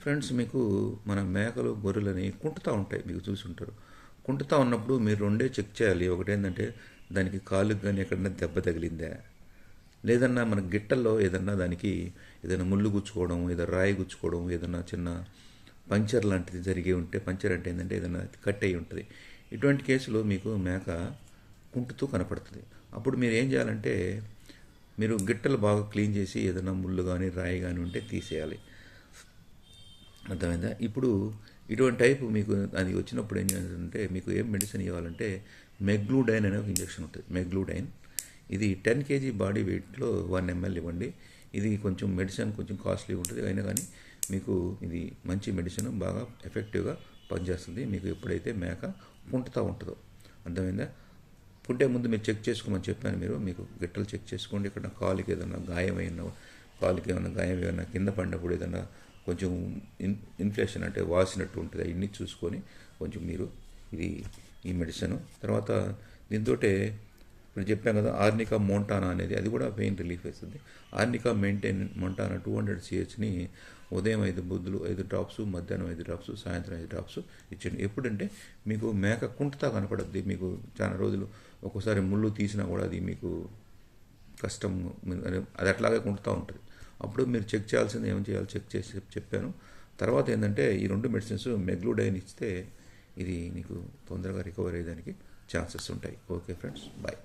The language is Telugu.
ఫ్రెండ్స్, మీకు మన మేకలు గొర్రెలని కుంటుతూ ఉంటాయి, మీకు చూసుంటారు. కుంటుతూ ఉన్నప్పుడు మీరు రెండే చెక్ చేయాలి. ఒకటేంటంటే దానికి కాలుకి కానీ ఎక్కడన్నా దెబ్బ తగిలిందా, లేదన్నా మన గిట్టల్లో ఏదన్నా దానికి ఏదైనా ముళ్ళు గుచ్చుకోవడం, ఏదైనా రాయి గుచ్చుకోవడం, ఏదన్నా చిన్న పంచర్ లాంటిది జరిగి ఉంటే, పంచర్ అంటే ఏంటంటే ఏదైనా కట్ అయి ఉంటుంది. ఇటువంటి కేసులో మీకు మేక కుంటుతూ కనపడుతుంది. అప్పుడు మీరు ఏం చేయాలంటే, మీరు గిట్టలు బాగా క్లీన్ చేసి ఏదైనా ముళ్ళు కానీ రాయి కానీ ఉంటే తీసేయాలి. అర్థమైందా? ఇప్పుడు ఇటువంటి టైపు మీకు అది వచ్చినప్పుడు ఏం చేయాలంటే, మీకు ఏం మెడిసిన్ ఇవ్వాలంటే మెగ్లూడైన్ అనే ఒక ఇంజెక్షన్ ఉంటుంది. మెగ్లూడైన్ ఇది 10 kg బాడీ వెయిట్లో 1 ml ఇవ్వండి. ఇది కొంచెం మెడిసిన్ కొంచెం కాస్ట్లీ ఉంటుంది, అయినా కానీ మీకు ఇది మంచి మెడిసిన్, బాగా ఎఫెక్టివ్గా పనిచేస్తుంది మీకు ఎప్పుడైతే మేక కుంటుతూ ఉంటుందో. అర్థమైందా? పుట్టే ముందు మీరు చెక్ చేసుకోమని చెప్పాను. మీకు గిట్టలు చెక్ చేసుకోండి. ఇక్కడ కాలుకి ఏదైనా గాయమైన, కాలుకి ఏమైనా గాయం ఏమైనా కింద పడినప్పుడు ఏదైనా కొంచెం ఇన్ఫ్లేషన్ అంటే వాసినట్టు ఉంటుంది, అవన్నీ చూసుకొని కొంచెం మీరు ఈ మెడిసిన్ తర్వాత దీంతో ఇప్పుడు చెప్పాను కదా, ఆర్నికా మోంటానా అనేది, అది కూడా పెయిన్ రిలీఫ్ ఇస్తుంది. ఆర్నికా మోంటానా 200 CHని ఉదయం 5 బుద్ధులు 5 డ్రాప్స్, మధ్యాహ్నం 5 డ్రాప్స్, సాయంత్రం 5 డ్రాప్స్ ఇచ్చండి. ఎప్పుడంటే మీకు మేక కుంటుతా కనపడద్ది. మీకు చాలా రోజులు ఒక్కోసారి ముళ్ళు తీసినా కూడా అది మీకు కష్టం, అది అట్లాగే కుంటుతూ ఉంటుంది. అప్పుడు మీరు చెక్ చేయాల్సింది ఏం చేయాలి చెక్ చేసి చెప్పాను. తర్వాత ఏంటంటే ఈ 2 మెడిసిన్స్ మెగ్లూడైన్ ఇస్తే ఇది నీకు తొందరగా రికవర్ అయ్యేదానికి ఛాన్సెస్ ఉంటాయి. Okay friends, bye.